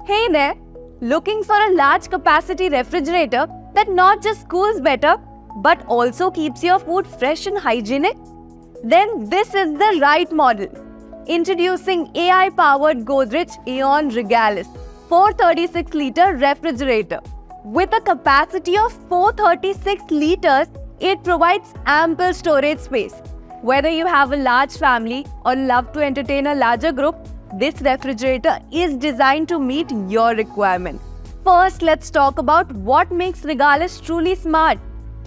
Hey there! Looking for a large capacity refrigerator that not just cools better but also keeps your food fresh and hygienic? Then this is the right model. Introducing AI-powered Godrej Aeon Regalis 436-liter refrigerator. With a capacity of 436 liters, it provides ample storage space. Whether you have a large family or love to entertain a larger group, this refrigerator is designed to meet your requirements. First, let's talk about what makes Regalis truly smart.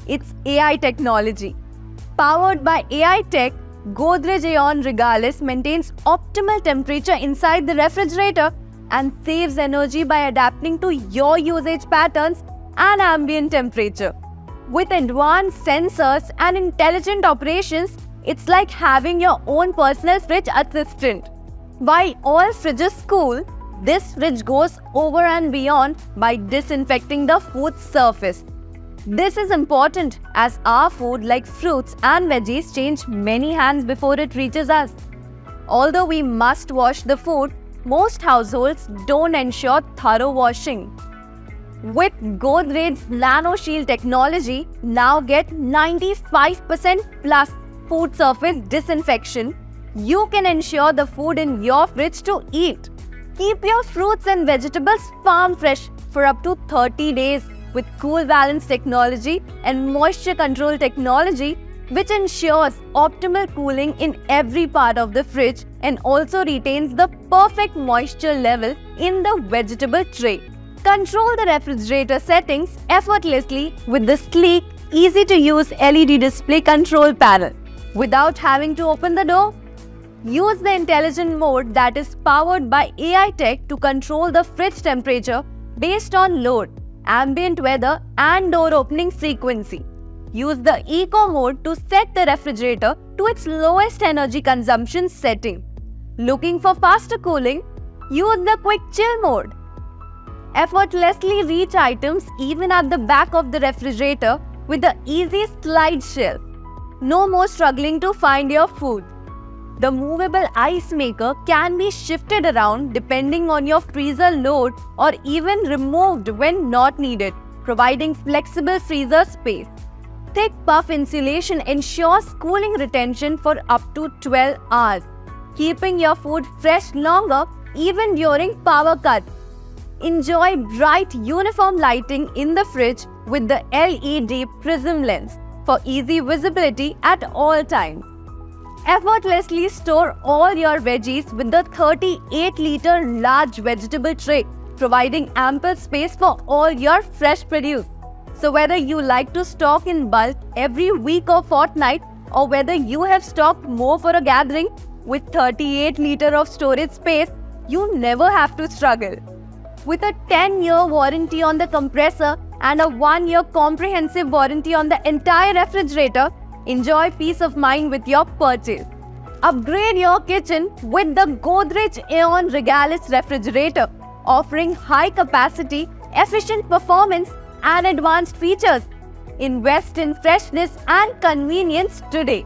It's AI technology. Powered by AI tech, Godrej Aeon Regalis maintains optimal temperature inside the refrigerator and saves energy by adapting to your usage patterns and ambient temperature. With advanced sensors and intelligent operations, it's like having your own personal fridge assistant. While all fridges cool, this fridge goes over and beyond by disinfecting the food surface. This is important as our food like fruits and veggies change many hands before it reaches us. Although we must wash the food, most households don't ensure thorough washing. With Godrej's Nano Shield technology, now get 95% plus food surface disinfection. You can ensure the food in your fridge to eat. Keep your fruits and vegetables farm fresh for up to 30 days with Cool Balance technology and moisture control technology, which ensures optimal cooling in every part of the fridge and also retains the perfect moisture level in the vegetable tray. Control the refrigerator settings effortlessly with the sleek, easy-to-use LED display control panel. Without having to open the door, use the intelligent mode that is powered by AI tech to control the fridge temperature based on load, ambient weather and door opening frequency. Use the Eco mode to set the refrigerator to its lowest energy consumption setting. Looking for faster cooling? Use the Quick Chill mode. Effortlessly reach items even at the back of the refrigerator with the easy slide shelf. No more struggling to find your food. The movable ice maker can be shifted around depending on your freezer load or even removed when not needed, providing flexible freezer space. Thick puff insulation ensures cooling retention for up to 12 hours, keeping your food fresh longer even during power cuts. Enjoy bright uniform lighting in the fridge with the LED prism lens for easy visibility at all times. Effortlessly store all your veggies with the 38-liter large vegetable tray, providing ample space for all your fresh produce. So whether you like to stock in bulk every week or fortnight, or whether you have stocked more for a gathering, with 38 liters of storage space, you never have to struggle. With a 10-year warranty on the compressor and a 1-year comprehensive warranty on the entire refrigerator, enjoy peace of mind with your purchase. Upgrade your kitchen with the Godrej Aeon Regalis refrigerator, offering high capacity, efficient performance and advanced features. Invest in freshness and convenience today.